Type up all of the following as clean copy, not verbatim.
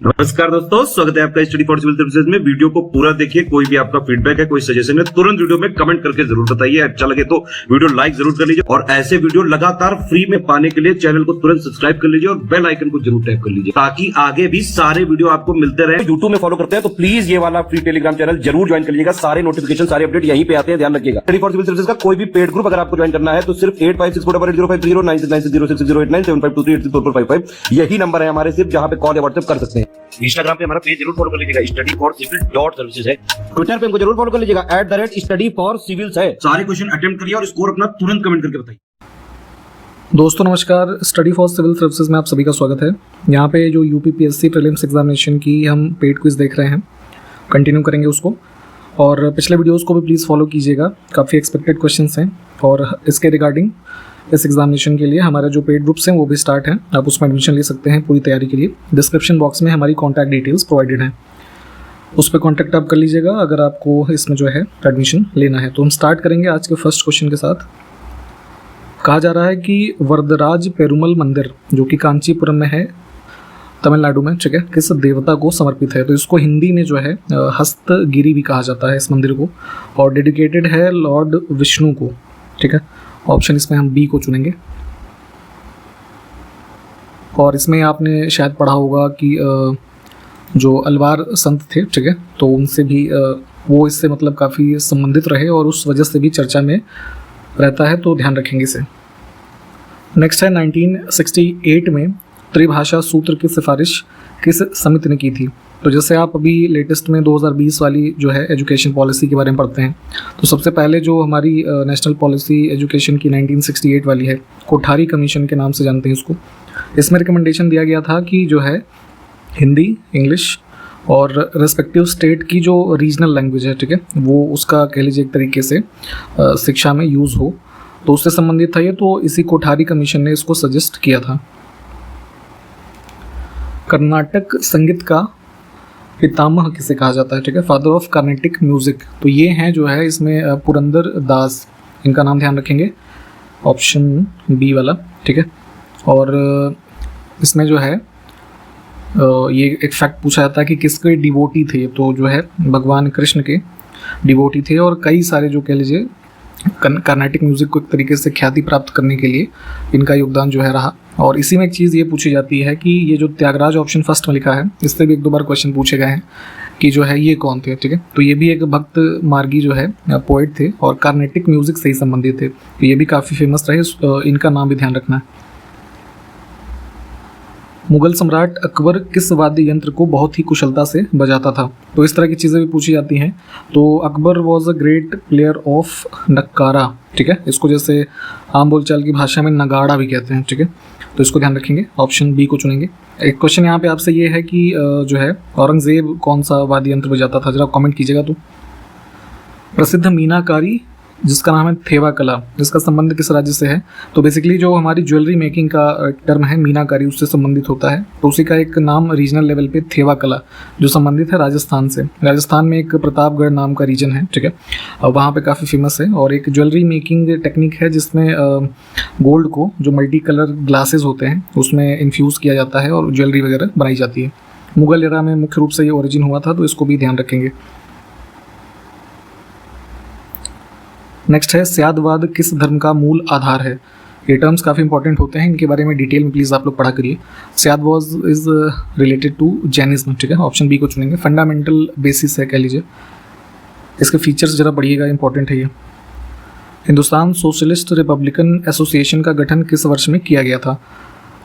नमस्कार दोस्तों, स्वागत है आपका स्टडी फॉर सिविल सर्विसेज में। वीडियो को पूरा देखिए। कोई भी आपका फीडबैक है, कोई सजेशन है, तुरंत वीडियो में कमेंट करके जरूर बताइए। अच्छा लगे तो वीडियो लाइक जरूर कर लीजिए और ऐसे वीडियो लगातार फ्री में पाने के लिए चैनल को तुरंत सब्सक्राइब कर लीजिए और बेल आइकन को जरूर टैप कर लीजिए ताकि आगे भी सारे वीडियो आपको मिलते रहे। यूट्यूब में फॉलो करते हैं तो प्लीज ये वाला फ्री टेलीग्राम चैनल जरूर ज्वाइन कर लीजिएगा। सारे नोटिफिकेशन, सारे अपडेट यहीं पे आते हैं, ध्यान रखिएगा। स्टडी फॉर सिविल सर्विसेज का कोई भी पेड ग्रुप अगर आपको ज्वाइन करना है तो सिर्फ 856480560660897523860445 यही नंबर है हमारे, सिर्फ जहां पे कॉल या व्हाट्सएप कर सकते हैं। इंस्टाग्राम पे हमारा पेज जरूर फॉलो कर लीजिएगा, studyforcivil.services है। ट्विटर पे हमको जरूर फॉलो कर लीजिएगा, @studyforcivils है। सारे क्वेश्चन अटेम्प्ट करिए और स्कोर अपना तुरंत कमेंट करके बताइए। दोस्तों नमस्कार, स्टडी फॉर सिविल सर्विसेज में आप सभी का स्वागत है। यहाँ पे जो यूपीपीएससी प्रीलिम्स एग्जामिनेशन की हम पेड क्विज देख रहे हैं, कंटिन्यू करेंगे उसको। और पिछले वीडियोस को भी प्लीज़ फॉलो कीजिएगा, काफ़ी एक्सपेक्टेड क्वेश्चंस हैं। और इसके रिगार्डिंग इस एग्जामिनेशन के लिए हमारे जो पेड ग्रुप्स हैं वो भी स्टार्ट हैं, आप उसमें एडमिशन ले सकते हैं पूरी तैयारी के लिए। डिस्क्रिप्शन बॉक्स में हमारी कॉन्टैक्ट डिटेल्स प्रोवाइडेड हैं, उस पर कॉन्टैक्ट आप कर लीजिएगा अगर आपको इसमें जो है एडमिशन लेना है। तो हम स्टार्ट करेंगे आज के फर्स्ट क्वेश्चन के साथ। कहा जा रहा है कि वरदराज पेरुमल मंदिर जो कि कांचीपुरम में है, तमिलनाडु में, ठीक है, किस देवता को समर्पित है? तो इसको हिंदी में जो है हस्तगिरी भी कहा जाता है इस मंदिर को, और डेडिकेटेड है लॉर्ड विष्णु को, ठीक है। ऑप्शन इसमें हम बी को चुनेंगे। और इसमें आपने शायद पढ़ा होगा कि जो अलवार संत थे, ठीक है, तो उनसे भी वो इससे मतलब काफ़ी संबंधित रहे और उस वजह से भी चर्चा में रहता है, तो ध्यान रखेंगे इसे। नेक्स्ट है 1968 में त्रिभाषा सूत्र की सिफारिश किस समिति ने की थी? तो जैसे आप अभी लेटेस्ट में 2020 वाली जो है एजुकेशन पॉलिसी के बारे में पढ़ते हैं, तो सबसे पहले जो हमारी नेशनल पॉलिसी एजुकेशन की 1968 वाली है, कोठारी कमीशन के नाम से जानते हैं इसको। इसमें रिकमेंडेशन दिया गया था कि जो है हिंदी, इंग्लिश और रेस्पेक्टिव स्टेट की जो रीजनल लैंग्वेज है, ठीक है, वो उसका कह लीजिए एक तरीके से शिक्षा में यूज़ हो, तो उससे संबंधित था ये। तो इसी कोठारी कमीशन ने इसको सजेस्ट किया था। कर्नाटक संगीत का पितामह किसे कहा जाता है? ठीक है, फादर ऑफ कार्नेटिक म्यूजिक। तो ये हैं जो है इसमें पुरंदर दास, इनका नाम ध्यान रखेंगे, ऑप्शन बी वाला, ठीक है। और इसमें जो है ये एक फैक्ट पूछा जाता है कि किसके डिवोटी थे? तो जो है भगवान कृष्ण के डिवोटी थे, और कई सारे जो कह लीजिए कर्नाटिक म्यूज़िक को एक तरीके से ख्याति प्राप्त करने के लिए इनका योगदान जो है रहा। और इसी में एक चीज़ ये पूछी जाती है कि ये जो त्यागराज ऑप्शन फर्स्ट में लिखा है, इससे भी एक दो बार क्वेश्चन पूछे गए हैं कि जो है ये कौन थे, ठीक है। तो ये भी एक भक्त मार्गी जो है पोइट थे और कार्नेटिक म्यूज़िक से ही संबंधित थे, तो ये भी काफ़ी फेमस रहे, इनका नाम भी ध्यान रखना है। मुगल सम्राट अकबर किस वाद्य यंत्र को बहुत ही कुशलता से बजाता था? तो इस तरह की चीज़ें भी पूछी जाती हैं। तो Akbar was a great player of naqqara, ठीक है, इसको जैसे आम बोलचाल की भाषा में नगाड़ा भी कहते हैं, ठीक है, तो इसको ध्यान रखेंगे, ऑप्शन बी को चुनेंगे। एक क्वेश्चन यहाँ पे आपसे ये है कि जो है औरंगजेब कौन सा वाद्य यंत्र बजाता था? जरा कमेंट कीजिएगा। तो प्रसिद्ध मीनाकारी जिसका नाम है थेवा कला, जिसका संबंध किस राज्य से है? तो बेसिकली जो हमारी ज्वेलरी मेकिंग का टर्म है मीनाकारी, उससे संबंधित होता है। तो उसी का एक नाम रीजनल लेवल पे थेवा कला जो संबंधित है राजस्थान से। राजस्थान में एक प्रतापगढ़ नाम का रीजन है, ठीक है, और वहाँ पे काफ़ी फेमस है। और एक ज्वेलरी मेकिंग टेक्निक है जिसमें गोल्ड को जो मल्टी कलर ग्लासेस होते हैं उसमें इन्फ्यूज़ किया जाता है और ज्वेलरी वगैरह बनाई जाती है। मुगल एरा में मुख्य रूप से ये ओरिजिन हुआ था, तो इसको भी ध्यान रखेंगे। नेक्स्ट है स्यादवाद किस धर्म का मूल आधार है? ये टर्म्स काफ़ी इंपॉर्टेंट होते हैं, इनके बारे में डिटेल में प्लीज़ आप लोग पढ़ा करिए। स्यादवाद इज़ रिलेटेड टू जैनिज्म, ठीक है, ऑप्शन बी को चुनेंगे। फंडामेंटल बेसिस है कह लीजिए, इसके फीचर्स जरा पढ़िएगा, इंपॉर्टेंट है ये। हिंदुस्तान सोशलिस्ट रिपब्लिकन एसोसिएशन का गठन किस वर्ष में किया गया था?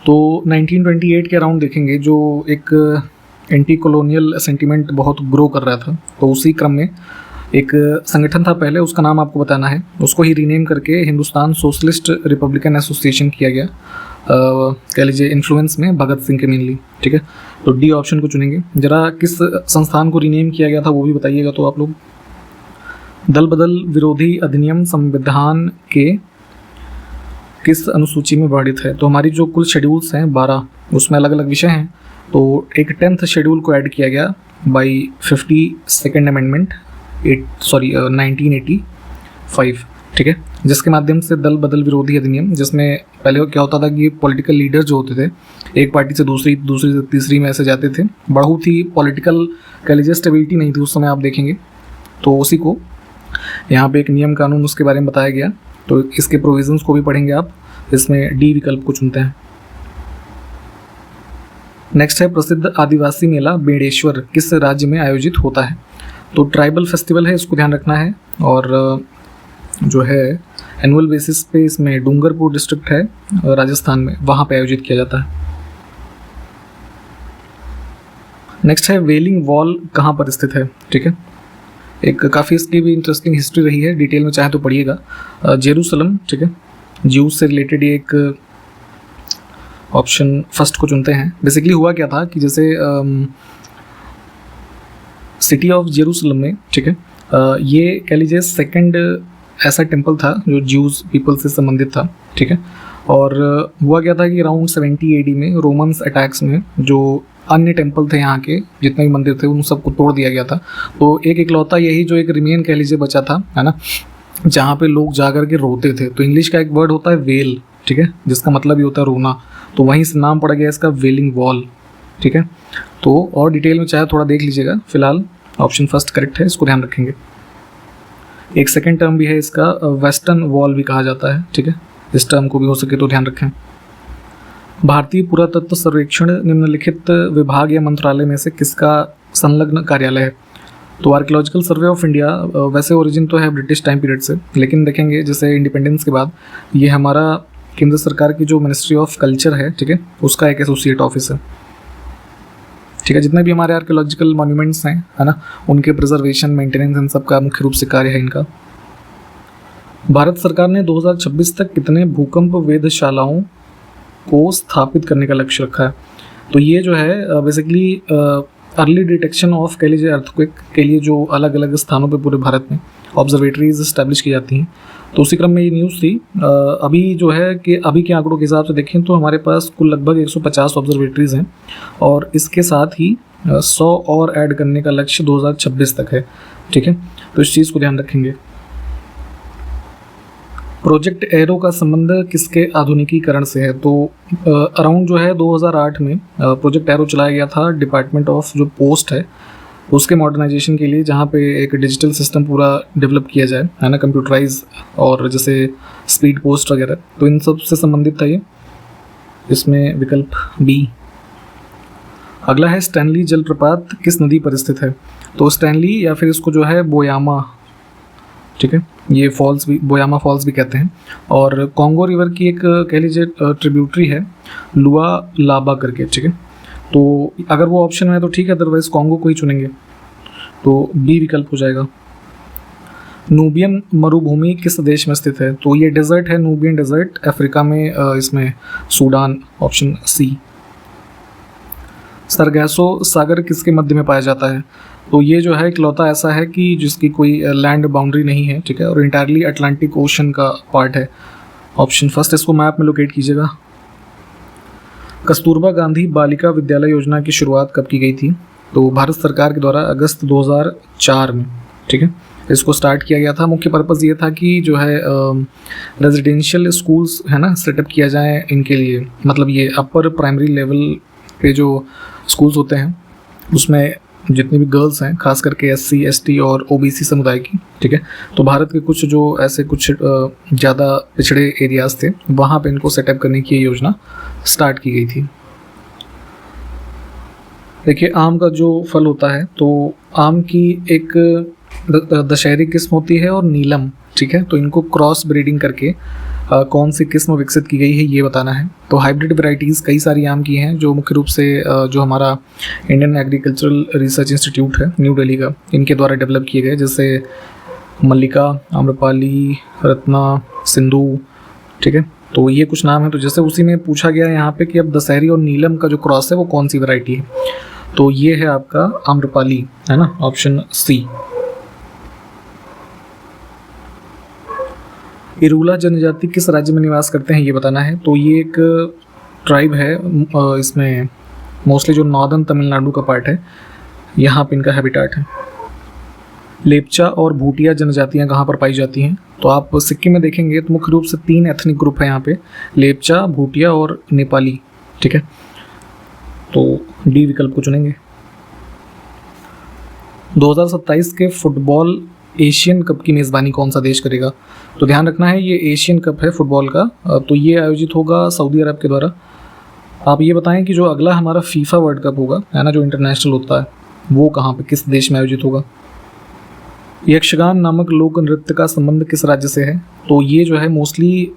तो 1928 के अराउंड देखेंगे, जो एक एंटी कॉलोनियल सेंटिमेंट बहुत ग्रो कर रहा था, तो उसी क्रम में एक संगठन था पहले, उसका नाम आपको बताना है, उसको ही रीनेम करके हिंदुस्तान सोशलिस्ट रिपब्लिकन एसोसिएशन किया गया, कह लीजिए इन्फ्लुएंस में भगत सिंह के मेनली, ठीक है। तो डी ऑप्शन को चुनेंगे। जरा किस संस्थान को रीनेम किया गया था वो भी बताइएगा। तो आप लोग दल बदल विरोधी अधिनियम संविधान के किस अनुसूची में वर्णित है? तो हमारी जो कुल शेड्यूल्स हैं 12, उसमें अलग अलग विषय हैं, तो एक 10th शेड्यूल को ऐड किया गया बाई 52nd अमेंडमेंट 1985, ठीक है। जिसके माध्यम से दल बदल विरोधी अधिनियम, जिसमें पहले क्या होता था कि पॉलिटिकल लीडर जो होते थे एक पार्टी से दूसरी से तीसरी में ऐसे जाते थे, बहुत ही पॉलिटिकल कह लीजिए स्टेबिलिटी नहीं थी उस समय, आप देखेंगे तो उसी को यहाँ पे एक नियम कानून उसके बारे में बताया गया। तो इसके प्रोविजंस को भी पढ़ेंगे आप, इसमें डी विकल्प को चुनते हैं। नेक्स्ट है प्रसिद्ध आदिवासी मेला बेड़ेश्वर किस राज्य में आयोजित होता है? तो ट्राइबल फेस्टिवल है, इसको ध्यान रखना है। और जो है एनुअल बेसिस पे इसमें डूंगरपुर डिस्ट्रिक्ट है राजस्थान में, वहाँ पे आयोजित किया जाता है। नेक्स्ट है वेलिंग वॉल कहाँ पर स्थित है? ठीक है, एक काफ़ी इसकी भी इंटरेस्टिंग हिस्ट्री रही है, डिटेल में चाहे तो पढ़िएगा। जेरूसलम, ठीक है, ज्यूज से रिलेटेड ये एक ऑप्शन फर्स्ट को चुनते हैं। बेसिकली हुआ क्या था कि जैसे सिटी ऑफ जेरूसलम में, ठीक है, ये कह लीजिए सेकंड ऐसा टेम्पल था जो ज्यूज पीपल से संबंधित था, ठीक है। और हुआ क्या था कि अराउंड 70 AD में रोमन्स अटैक्स में जो अन्य टेम्पल थे यहाँ के जितने भी मंदिर थे उन सबको तोड़ दिया गया था। तो एक इकलौता यही जो एक रिमेन कह लीजिए बचा था, है ना, जहाँ पे लोग जाकर के रोते थे। तो इंग्लिश का एक वर्ड होता है वेल, ठीक है, जिसका मतलब ही होता है रोना। तो वहीं से नाम पड़ गया इसका वेलिंग वॉल, ठीक है। तो और डिटेल में चाहे थोड़ा देख लीजिएगा, फिलहाल ऑप्शन फर्स्ट करेक्ट है, इसको ध्यान रखेंगे। एक सेकेंड टर्म भी है इसका, वेस्टर्न वॉल भी कहा जाता है, ठीक है, इस टर्म को भी हो सके तो ध्यान रखें। भारतीय पुरातत्व सर्वेक्षण निम्नलिखित विभाग या मंत्रालय में से किसका संलग्न कार्यालय है? तो आर्कियोलॉजिकल सर्वे ऑफ इंडिया वैसे ओरिजिन तो है ब्रिटिश टाइम पीरियड से, लेकिन देखेंगे जैसे इंडिपेंडेंस के बाद ये हमारा केंद्र सरकार की जो मिनिस्ट्री ऑफ कल्चर है, ठीक है, उसका एक एसोसिएट ऑफिस है, ठीक है। जितने भी हमारे आर्कियोलॉजिकल मॉन्यूमेंट्स हैं, है ना, उनके प्रिजर्वेशन, मेंटेनेंस, इन सब का मुख्य रूप से कार्य है इनका। भारत सरकार ने 2026 तक कितने भूकंप वेधशालाओं को स्थापित करने का लक्ष्य रखा है? तो ये जो है बेसिकली अर्ली डिटेक्शन ऑफ कह लीजिए अर्थक्वेक के लिए जो अलग अलग स्थानों पे पूरे भारत में ऑब्जर्वेटरीज इस्टेब्लिश की जाती हैं, तो उसी क्रम में ये न्यूज़ थी। अभी जो है कि अभी के आंकड़ों के हिसाब से देखें तो हमारे पास कुल लगभग 150 ऑब्जर्वेटरीज हैं और इसके साथ ही 100 और ऐड करने का लक्ष्य 2026 तक है, ठीक है। तो इस चीज़ को ध्यान रखेंगे। प्रोजेक्ट एरो का संबंध किसके आधुनिकीकरण से है? तो अराउंड जो है 2008 में प्रोजेक्ट एरो चलाया गया था डिपार्टमेंट ऑफ जो पोस्ट है उसके मॉडर्नाइजेशन के लिए, जहाँ पे एक डिजिटल सिस्टम पूरा डेवलप किया जाए, है ना, कंप्यूटराइज, और जैसे स्पीड पोस्ट वगैरह, तो इन सब से संबंधित था ये। इसमें विकल्प बी। अगला है स्टैनली जलप्रपात किस नदी पर स्थित है? तो स्टैनली या फिर इसको जो है बोयामा, ठीक है, ये फॉल्स भी बोयामा फॉल्स भी कहते हैं, और कॉन्गो रिवर की एक कह लीजिए ट्रिब्यूटरी है लुआ लाबा करके, ठीक है। तो अगर वो ऑप्शन है तो ठीक है, अदरवाइज कॉन्गो को ही चुनेंगे, तो बी विकल्प हो जाएगा। नूबियन मरुभूमि किस देश में स्थित है? तो ये डेजर्ट है, नूबियन डेजर्ट, अफ्रीका में, इसमें सूडान, ऑप्शन सी। सरगैसो सागर किसके मध्य में पाया जाता है? तो ये जो है इकलौता ऐसा है कि जिसकी कोई लैंड बाउंड्री नहीं है, ठीक है, और इंटायरली अटलांटिक ओशन का पार्ट है, ऑप्शन फर्स्ट। इसको मैप में लोकेट कीजिएगा। कस्तूरबा गांधी बालिका विद्यालय योजना की शुरुआत कब की गई थी? तो भारत सरकार के द्वारा अगस्त 2004 में, ठीक है, इसको स्टार्ट किया गया था। मुख्य पर्पज़ ये था कि जो है रेजिडेंशियल स्कूल्स है ना सेटअप किया जाए इनके लिए, मतलब ये अपर प्राइमरी लेवल पे जो स्कूल्स होते हैं उसमें जितनी भी गर्ल्स हैं, खास करके SC ST और OBC समुदाय की, ठीक है, तो भारत के कुछ जो ऐसे कुछ ज़्यादा पिछड़े एरियाज़ थे वहाँ पे इनको सेटअप करने की योजना स्टार्ट की गई थी। देखिए आम का जो फल होता है, तो आम की एक दशहरी किस्म होती है और नीलम, ठीक है, तो इनको क्रॉस ब्रीडिंग करके कौन सी किस्म विकसित की गई है ये बताना है। तो हाइब्रिड वैरायटीज़ कई सारी आम की हैं जो मुख्य रूप से जो हमारा इंडियन एग्रीकल्चरल रिसर्च इंस्टीट्यूट है न्यू दिल्ली का, इनके द्वारा डेवलप किए गए, जैसे मल्लिका, आम्रपाली, रत्ना, सिंधु, ठीक है, तो ये कुछ नाम है। तो जैसे उसी में पूछा गया है यहाँ पे कि अब दशहरी और नीलम का जो क्रॉस है वो कौन सी वैरायटी है, तो ये है आपका आम्रपाली, है ना, ऑप्शन सी। इरूला जनजाति किस राज्य में निवास करते हैं ये बताना है। तो ये एक ट्राइब है, इसमें मोस्टली जो नॉर्दर्न तमिलनाडु का पार्ट है यहाँ पे इनका हैबिटाट है। लेपचा और भूटिया जनजातियां कहाँ पर पाई जाती हैं? तो आप सिक्किम में देखेंगे तो मुख्य रूप से 3 एथनिक ग्रुप हैं यहाँ पे, लेपचा, भूटिया और नेपाली, ठीक है। तो डी विकल्प को चुनेंगे। 2027 के फुटबॉल एशियन कप की मेज़बानी कौन सा देश करेगा? तो ध्यान रखना है ये एशियन कप है फुटबॉल का, तो ये आयोजित होगा सऊदी अरब के द्वारा। आप ये बताएं कि जो अगला हमारा फीफा वर्ल्ड कप होगा, है ना, जो इंटरनेशनल होता है, वो कहाँ पे, किस देश में आयोजित होगा? यक्षगान नामक लोक नृत्य का संबंध किस राज्य से है? तो ये जो है मोस्टली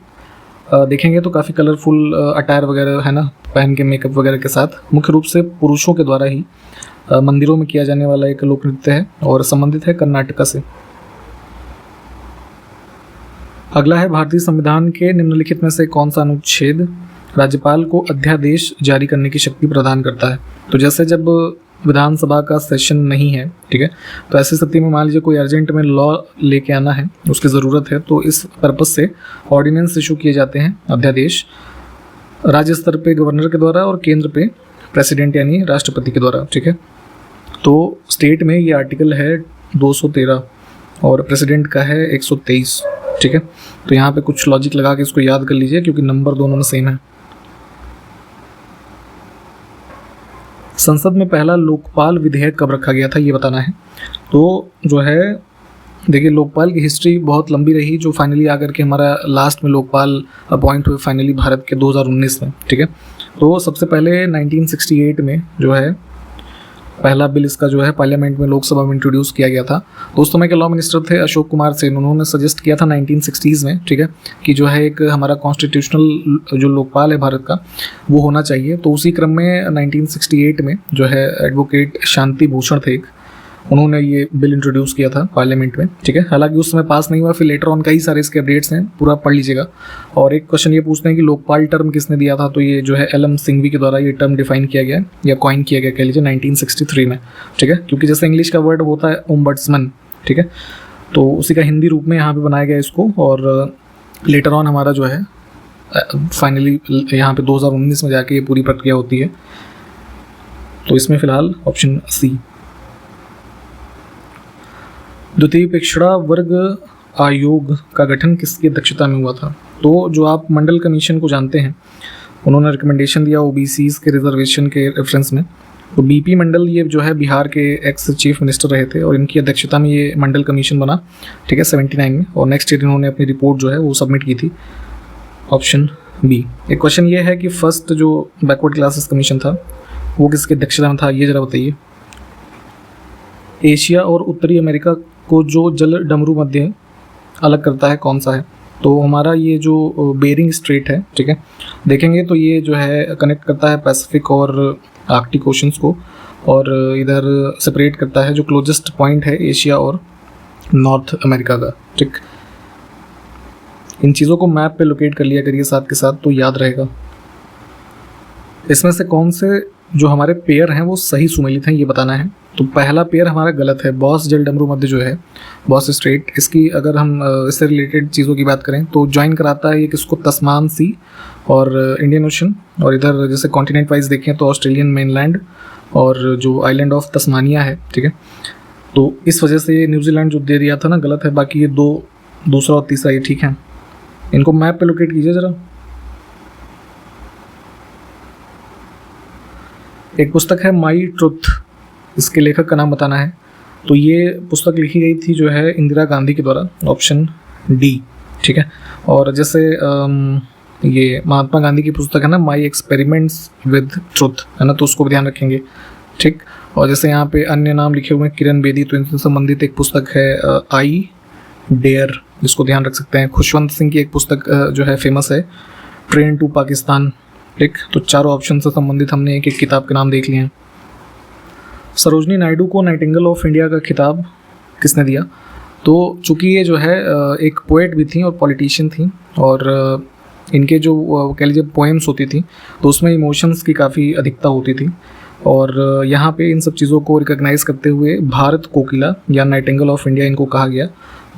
देखेंगे तो काफ़ी कलरफुल अटायर वगैरह, है ना, पहन के मेकअप वगैरह के साथ, मुख्य रूप से पुरुषों के द्वारा ही मंदिरों में किया जाने वाला एक लोक नृत्य है और संबंधित है कर्नाटका से। अगला है भारतीय संविधान के निम्नलिखित में से कौन सा अनुच्छेद राज्यपाल को अध्यादेश जारी करने की शक्ति प्रदान करता है? तो जैसे जब विधानसभा का सेशन नहीं है, ठीक है, तो ऐसी स्थिति में मान लीजिए कोई अर्जेंट में लॉ लेके आना है, उसकी ज़रूरत है, तो इस पर्पज़ से ऑर्डिनेंस इशू किए जाते हैं, अध्यादेश, राज्य स्तर पे गवर्नर के द्वारा और केंद्र पे प्रेसिडेंट यानी राष्ट्रपति के द्वारा, ठीक है। तो स्टेट में ये आर्टिकल है 213 और प्रेसिडेंट का है 123, ठीक है। तो यहाँ पे कुछ लॉजिक लगा के इसको याद कर लीजिए क्योंकि नंबर दोनों में सेम है। संसद में पहला लोकपाल विधेयक कब रखा गया था, ये बताना है। तो जो है देखिए, लोकपाल की हिस्ट्री बहुत लंबी रही, जो फाइनली आकर के हमारा लास्ट में लोकपाल अपॉइंट हुए फाइनली भारत के 2019 में, ठीक है। तो सबसे पहले 1968 में जो है पहला बिल इसका जो है पार्लियामेंट में, लोकसभा में इंट्रोड्यूस किया गया था। तो उस समय के लॉ मिनिस्टर थे अशोक कुमार सेन, उन्होंने सजेस्ट किया था 1960s में, ठीक है, कि जो है एक हमारा कॉन्स्टिट्यूशनल जो लोकपाल है भारत का वो होना चाहिए। तो उसी क्रम में 1968 में जो है एडवोकेट शांति भूषण थे एक, उन्होंने ये बिल इंट्रोड्यूस किया था पार्लियामेंट में, ठीक है। हालांकि उस समय पास नहीं हुआ, फिर लेटर ऑन कई सारे इसके अपडेट्स हैं, पूरा पढ़ लीजिएगा। और एक क्वेश्चन ये पूछते हैं कि लोकपाल टर्म किसने दिया था? तो ये जो है LM सिंघवी के द्वारा ये टर्म डिफाइन किया गया या कॉइन किया गया कह लीजिए 1963 में, ठीक है। क्योंकि जैसे इंग्लिश का वर्ड होता है ओम्बड्समैन, ठीक है, तो उसी का हिंदी रूप में यहाँ पे बनाया गया इसको। और लेटर ऑन हमारा जो है फाइनली यहाँ पे 2019 में जाके ये पूरी प्रक्रिया होती है। तो इसमें फिलहाल ऑप्शन सी। द्वितीय पिछड़ा वर्ग आयोग का गठन किसकी अध्यक्षता में हुआ था? तो जो आप मंडल कमीशन को जानते हैं, उन्होंने रिकमेंडेशन दिया OBCs के रिजर्वेशन के रेफरेंस में। तो BP मंडल ये जो है बिहार के एक्स चीफ मिनिस्टर रहे थे और इनकी अध्यक्षता में ये मंडल कमीशन बना, ठीक है, 79 में। और नेक्स्ट ईयर इन्होंने अपनी रिपोर्ट जो है वो सबमिट की थी, ऑप्शन बी। एक क्वेश्चन ये है कि फर्स्ट जो बैकवर्ड क्लासेस कमीशन था वो किसकी अध्यक्षता में था, ये जरा बताइए। एशिया और उत्तरी अमेरिका को जो जल डमरू मध्य अलग करता है कौन सा है? तो हमारा ये जो बेरिंग स्ट्रेट है, ठीक है, देखेंगे तो ये जो है कनेक्ट करता है पैसिफिक और आर्कटिक ओशंस को, और इधर सेपरेट करता है जो क्लोजेस्ट पॉइंट है एशिया और नॉर्थ अमेरिका का, ठीक। इन चीज़ों को मैप पे लोकेट कर लिया करिए साथ के साथ, तो याद रहेगा। इसमें से कौन से जो हमारे पेयर हैं वो सही सुमेलित हैं, ये बताना है। तो पहला पेयर हमारा गलत है, बॉस जल डमरू मध्य जो है बॉस स्ट्रेट, इसकी अगर हम इससे रिलेटेड चीज़ों की बात करें तो ज्वाइन कराता है ये किसको, तस्मान सी और इंडियन ओशन। और इधर जैसे कॉन्टिनेंट वाइज देखें तो ऑस्ट्रेलियन मेनलैंड और जो आइलैंड ऑफ तस्मानिया है, ठीक है। तो इस वजह से ये न्यूजीलैंड जो दे दिया था ना गलत है, बाकी ये दूसरा और तीसरा ये ठीक है। इनको मैप पे लोकेट कीजिए ज़रा। एक पुस्तक है माई ट्रुथ, इसके लेखक का नाम बताना है। तो ये पुस्तक लिखी गई थी जो है इंदिरा गांधी के द्वारा, ऑप्शन डी, ठीक है। और जैसे ये महात्मा गांधी की पुस्तक है ना माई एक्सपेरिमेंट्स विद ट्रुथ, है ना, तो उसको भी ध्यान रखेंगे, ठीक। और जैसे यहाँ पे अन्य नाम लिखे हुए हैं किरण बेदी, तो इनसे संबंधित एक पुस्तक है आई डेयर, जिसको ध्यान रख सकते हैं। खुशवंत सिंह की एक पुस्तक जो है फेमस है ट्रेन टू पाकिस्तान, ठीक। तो चारों ऑप्शन से संबंधित हमने एक एक किताब के नाम देख लिए हैं। सरोजनी नायडू को नाइटिंगेल ऑफ इंडिया का खिताब किसने दिया? तो चूँकि ये जो है एक पोएट भी थी और पॉलिटिशियन थी, और इनके जो कह लीजिए पोएम्स होती थी तो उसमें इमोशंस की काफ़ी अधिकता होती थी। और यहाँ पे इन सब चीज़ों को रिकॉग्नाइज करते हुए भारत कोकिला या नाइटिंगेल ऑफ इंडिया इनको कहा गया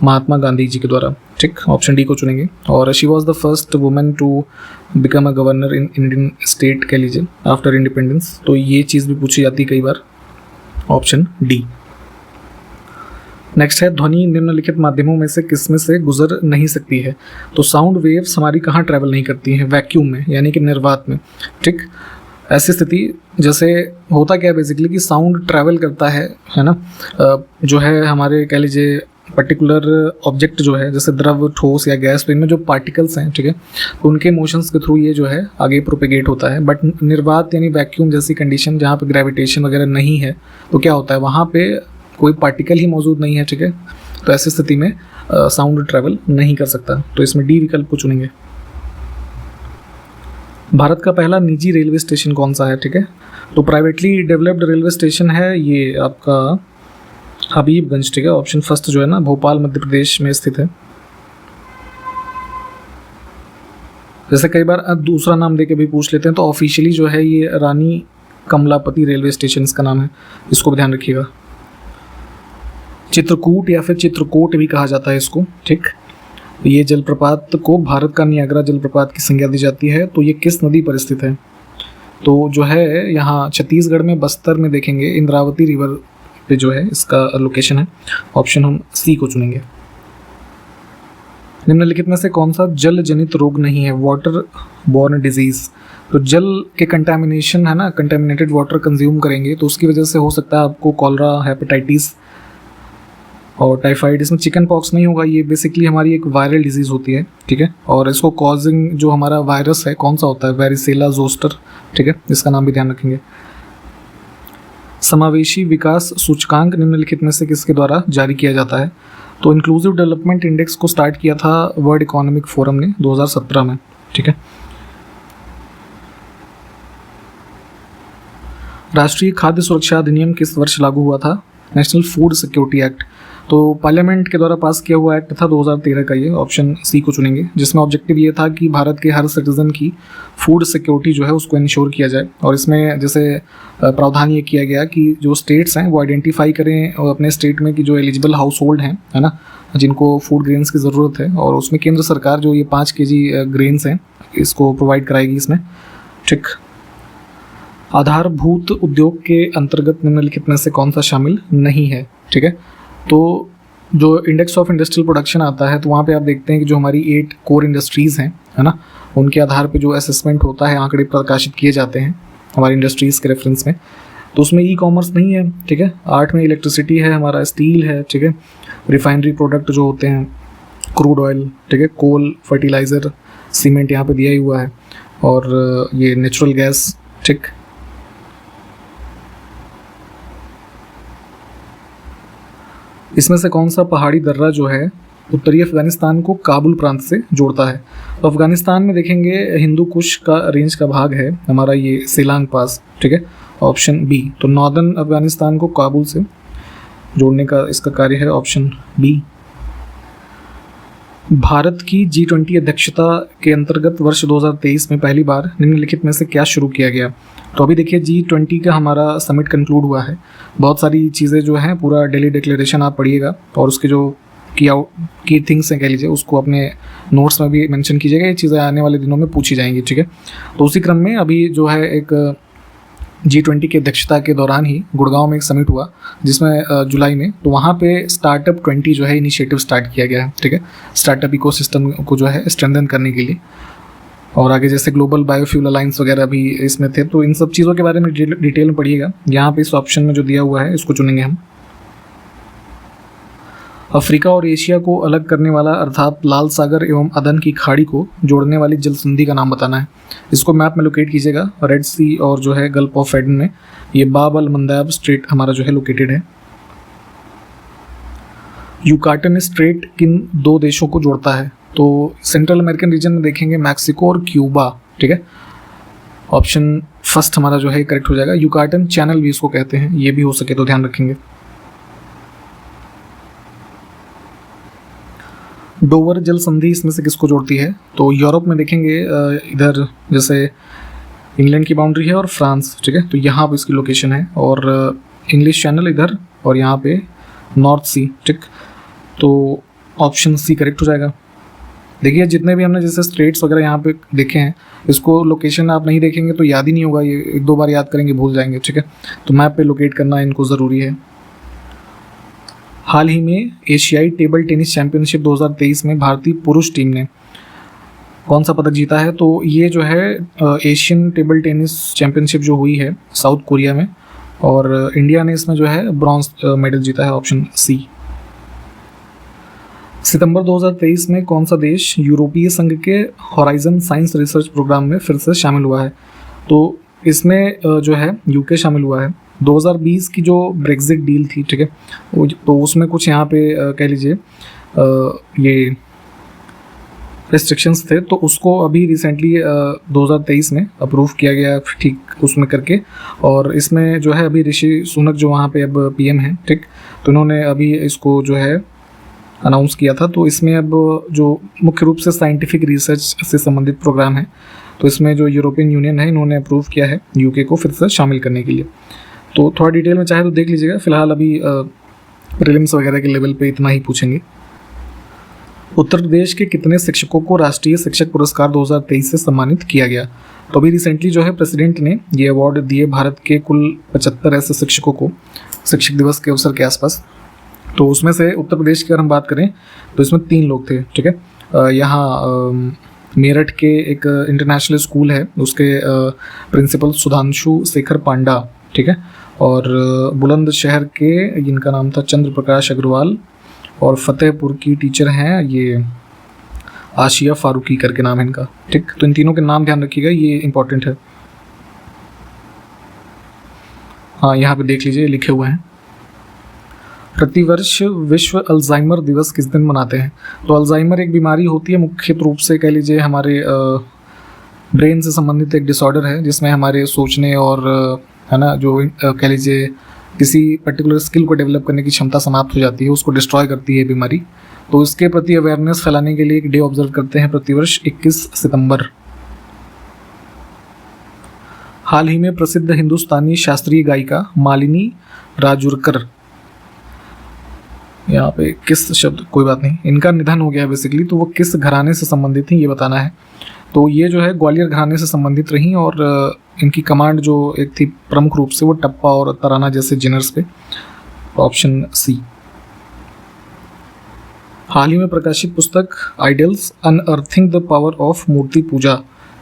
महात्मा गांधी जी के द्वारा, ठीक। ऑप्शन डी को चुनेंगे। और she was the first women to become a governor in Indian state कह लीजिए आफ्टर इंडिपेंडेंस, तो ये चीज़ भी पूछी जाती है कई बार, ऑप्शन डी। नेक्स्ट है ध्वनि निम्नलिखित माध्यमों में से किस में से गुजर नहीं सकती है। तो साउंड वेव्स हमारी कहाँ ट्रैवल नहीं करती हैं, वैक्यूम में यानी कि निर्वात में। ठीक, ऐसी स्थिति जैसे होता क्या है बेसिकली कि साउंड ट्रैवल करता है ना, जो है हमारे कह लीजिए पर्टिकुलर ऑब्जेक्ट जो है जैसे द्रव, ठोस या गैस, तो इनमें जो पार्टिकल्स हैं, ठीक है, उनके मोशंस के थ्रू ये जो है आगे प्रोपेगेट होता है। बट निर्वात यानी वैक्यूम जैसी कंडीशन जहाँ पे ग्रेविटेशन वगैरह नहीं है तो क्या होता है, वहाँ पे कोई पार्टिकल ही मौजूद नहीं है। ठीक है, तो ऐसी स्थिति में साउंड ट्रैवल नहीं कर सकता। तो इसमें डी विकल्प को चुनेंगे। भारत का पहला निजी रेलवे स्टेशन कौन सा है। ठीक है, तो प्राइवेटली डेवलप्ड रेलवे स्टेशन है ये आपका हबीबगंज। ठीक है, ऑप्शन फर्स्ट जो है ना, भोपाल मध्य प्रदेश में स्थित है। जैसे कई बार अब दूसरा नाम देके भी पूछ लेते हैं, तो ऑफिशियली जो है ये रानी कमलापति रेलवे स्टेशन इसका नाम है, इसको भी ध्यान रखिएगा। चित्रकूट या फिर चित्रकोट भी कहा जाता है इसको। ठीक, ये जलप्रपात को भारत का नियाग्रा जलप्रपात की संज्ञा दी जाती है। तो ये किस नदी पर स्थित है, तो जो है यहाँ छत्तीसगढ़ में बस्तर में देखेंगे इंद्रावती रिवर पे जो है इसका लोकेशन है। ऑप्शन हम सी को चुनेंगे। निम्नलिखित में से कौन सा जल जनित रोग नहीं है, वाटर बॉर्न डिजीज। तो जल के कंटामिनेशन है ना, कंटामिनेटेड वाटर कंज्यूम करेंगे तो उसकी वजह से हो सकता है आपको कॉलरा, हेपेटाइटिस और टाइफाइड। इसमें चिकन पॉक्स नहीं होगा, ये बेसिकली हमारी एक वायरल डिजीज़ होती है। ठीक है, और इसको कॉजिंग जो हमारा वायरस है कौन सा होता है, वेरिसेला जोस्टर। ठीक है, इसका नाम भी ध्यान रखेंगे। समावेशी विकास सूचकांक निम्नलिखित में से किसके द्वारा जारी किया जाता है। तो इंक्लूसिव डेवलपमेंट इंडेक्स को स्टार्ट किया था वर्ल्ड इकोनॉमिक फोरम ने 2017 में। ठीक है, राष्ट्रीय खाद्य सुरक्षा अधिनियम किस वर्ष लागू हुआ था, नेशनल फूड सिक्योरिटी एक्ट। तो पार्लियामेंट के द्वारा पास किया हुआ एक्ट था 2013 का, ये ऑप्शन सी को चुनेंगे, जिसमें ऑब्जेक्टिव ये था कि भारत के हर सिटीजन की फूड सिक्योरिटी जो है उसको इंश्योर किया जाए। और इसमें जैसे प्रावधान ये किया गया कि जो स्टेट्स हैं वो आइडेंटिफाई करें और अपने स्टेट में कि जो एलिजिबल हाउस होल्ड हैं, है ना, जिनको फूड ग्रेन्स की ज़रूरत है, और उसमें केंद्र सरकार जो ये 5 kg ग्रेन्स हैं इसको प्रोवाइड कराएगी इसमें। ठीक, आधारभूत उद्योग के अंतर्गत निम्नलिखित में से कौन सा शामिल नहीं है। ठीक है, तो जो इंडेक्स ऑफ इंडस्ट्रियल प्रोडक्शन आता है तो वहाँ पे आप देखते हैं कि जो हमारी 8 कोर इंडस्ट्रीज़ हैं, है ना, उनके आधार पे जो असेसमेंट होता है, आंकड़े प्रकाशित किए जाते हैं हमारी इंडस्ट्रीज़ के रेफरेंस में। तो उसमें ई कॉमर्स नहीं है। ठीक है, 8 में इलेक्ट्रिसिटी है, हमारा स्टील है, ठीक है, रिफाइनरी प्रोडक्ट जो होते हैं, क्रूड ऑयल, ठीक है, कोल, फर्टिलाइज़र, सीमेंट यहाँ पे दिया ही हुआ है, और ये नेचुरल गैस। ठीक, इसमें से कौन सा पहाड़ी दर्रा जो है उत्तरी अफगानिस्तान को काबुल प्रांत से जोड़ता है। तो अफगानिस्तान में देखेंगे हिंदू कुश का रेंज का भाग है हमारा ये सेलांग पास। ठीक है, ऑप्शन बी। तो नॉर्दर्न अफगानिस्तान को काबुल से जोड़ने का इसका कार्य है, ऑप्शन बी। भारत की G20 अध्यक्षता के अंतर्गत वर्ष 2023 में पहली बार निम्नलिखित में से क्या शुरू किया गया। तो अभी देखिए G20 का हमारा समिट कंक्लूड हुआ है, बहुत सारी चीज़ें जो हैं, पूरा डेली डिक्लेरेशन आप पढ़िएगा और उसके जो की थिंग्स हैं कह लीजिए उसको अपने नोट्स में भी मेंशन कीजिएगा, ये चीज़ें आने वाले दिनों में पूछी जाएंगी। ठीक है, तो उसी क्रम में अभी जो है एक G20 की अध्यक्षता के दौरान ही गुड़गांव में एक समिट हुआ जिसमें जुलाई में, तो वहाँ पे स्टार्टअप 20 जो है इनिशिएटिव स्टार्ट किया गया है। ठीक है, स्टार्टअप इकोसिस्टम को जो है स्ट्रेंथन करने के लिए, और आगे जैसे ग्लोबल बायोफ्यूल अलायंस वगैरह भी इसमें थे। तो इन सब चीज़ों के बारे में डिटेल में पढ़िएगा। यहाँ पे इस ऑप्शन में जो दिया हुआ है इसको चुनेंगे हम। अफ्रीका और एशिया को अलग करने वाला अर्थात लाल सागर एवं अदन की खाड़ी को जोड़ने वाली जल संधि का नाम बताना है। इसको मैप में लोकेट कीजिएगा। रेड सी और जो है गल्फ ऑफ एडन में ये बाब अल मंदाब स्ट्रेट हमारा जो है लोकेटेड है। यूकाटन स्ट्रेट किन 2 देशों को जोड़ता है। तो सेंट्रल अमेरिकन रीजन में देखेंगे मैक्सिको और क्यूबा। ठीक है, ऑप्शन फर्स्ट हमारा जो है करेक्ट हो जाएगा। यूकाटन चैनल भी इसको कहते हैं, ये भी हो सके तो ध्यान रखेंगे। डोवर जल संधि इसमें से किसको जोड़ती है। तो यूरोप में देखेंगे इधर जैसे इंग्लैंड की बाउंड्री है और फ्रांस। ठीक है, तो यहाँ पे इसकी लोकेशन है, और इंग्लिश चैनल इधर और यहाँ पे नॉर्थ सी। ठीक, तो ऑप्शन सी करेक्ट हो जाएगा। देखिए जितने भी हमने जैसे स्ट्रेट्स वगैरह यहाँ पे देखे हैं, इसको लोकेशन आप नहीं देखेंगे तो याद ही नहीं होगा, ये 1-2 बार याद करेंगे भूल जाएंगे। ठीक है, तो मैप पे लोकेट करना इनको ज़रूरी है। हाल ही में एशियाई टेबल टेनिस चैंपियनशिप 2023 में भारतीय पुरुष टीम ने कौन सा पदक जीता है? तो ये जो है एशियन टेबल टेनिस चैंपियनशिप जो हुई है साउथ कोरिया में, और इंडिया ने इसमें जो है ब्रॉन्ज मेडल जीता है, ऑप्शन सी। सितंबर 2023 में कौन सा देश यूरोपीय संघ के हॉराइजन साइंस रिसर्च प्रोग्राम में फिर से शामिल हुआ है? तो इसमें जो है यूके शामिल हुआ है। 2020 की जो ब्रेक्जिट डील थी, ठीक है, तो उसमें कुछ यहाँ पे कह लीजिए ये रिस्ट्रिक्शंस थे, तो उसको अभी रिसेंटली 2023 में अप्रूव किया गया, ठीक उसमें करके। और इसमें जो है अभी ऋषि सुनक जो वहाँ पे अब पीएम हैं, ठीक, तो उन्होंने अभी इसको जो है अनाउंस किया था। तो इसमें अब जो मुख्य रूप से साइंटिफिक रिसर्च से संबंधित प्रोग्राम है, तो इसमें जो यूरोपियन यूनियन है इन्होंने अप्रूव किया है यूके को फिर से शामिल करने के लिए। तो थोड़ा डिटेल में चाहे तो देख लीजिएगा, फिलहाल अभी प्रीलिम्स वगैरह के लेवल पे इतना ही पूछेंगे। उत्तर प्रदेश के कितने शिक्षकों को राष्ट्रीय शिक्षक पुरस्कार 2023 से सम्मानित किया गया? तो अभी रिसेंटली जो है प्रेसिडेंट ने ये अवार्ड दिए भारत के कुल 75 ऐसे शिक्षकों को शिक्षक दिवस के अवसर के आसपास। तो उसमें से उत्तर प्रदेश की अगर हम बात करें तो इसमें 3 लोग थे, ठीक है। यहाँ मेरठ के एक इंटरनेशनल स्कूल है, उसके प्रिंसिपल सुधांशु शेखर पांडा, ठीक है, और बुलंदशहर के जिनका नाम था चंद्र प्रकाश अग्रवाल, और फतेहपुर की टीचर हैं ये आशिया फारूकी करके नाम है इनका, ठीक। तो इन तीनों के नाम ध्यान रखिएगा, ये इंपॉर्टेंट है। हाँ, यहाँ पे देख लीजिए लिखे हुए हैं। प्रतिवर्ष विश्व अल्जाइमर दिवस किस दिन मनाते हैं? तो अल्जाइमर एक बीमारी होती है, मुख्य रूप से कह लीजिए हमारे ब्रेन से संबंधित एक डिसऑर्डर है, जिसमें हमारे सोचने और है ना जो कह लीजिए किसी पर्टिकुलर स्किल को डेवलप करने की क्षमता समाप्त हो जाती है, उसको डिस्ट्रॉय करती है बीमारी। तो इसके प्रति अवेयरनेस फैलाने के लिए एक डे ऑब्जर्व करते हैं प्रतिवर्ष 21 सितंबर। हाल ही में प्रसिद्ध हिंदुस्तानी शास्त्रीय गायिका मालिनी राजुरकर, यहाँ पे किस शब्द, कोई बात नहीं, इनका निधन हो गया बेसिकली। तो वो किस घराने से संबंधित थी ये बताना है। तो ये जो है ग्वालियर घराने से संबंधित रही, और इनकी कमांड जो एक थी प्रमुख रूप से वो टप्पा और तराना जैसे जिनर्स पे, ऑप्शन सी। हाल ही में प्रकाशित पुस्तक आइडल्स अनअर्थिंग द पावर ऑफ मूर्ति पूजा,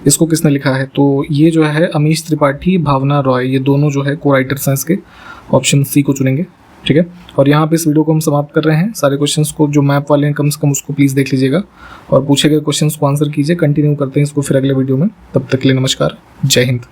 इसको किसने लिखा है? तो ये जो है अमीश त्रिपाठी, भावना रॉय, ये दोनों जो है को राइटर्स हैं इसके, ऑप्शन सी को चुनेंगे, ठीक है। और यहाँ पे इस वीडियो को हम समाप्त कर रहे हैं। सारे क्वेश्चंस को जो मैप वाले हैं कम से कम उसको प्लीज़ देख लीजिएगा, और पूछे गए क्वेश्चंस को आंसर कीजिए। कंटिन्यू करते हैं इसको फिर अगले वीडियो में, तब तक के लिए नमस्कार, जय हिंद।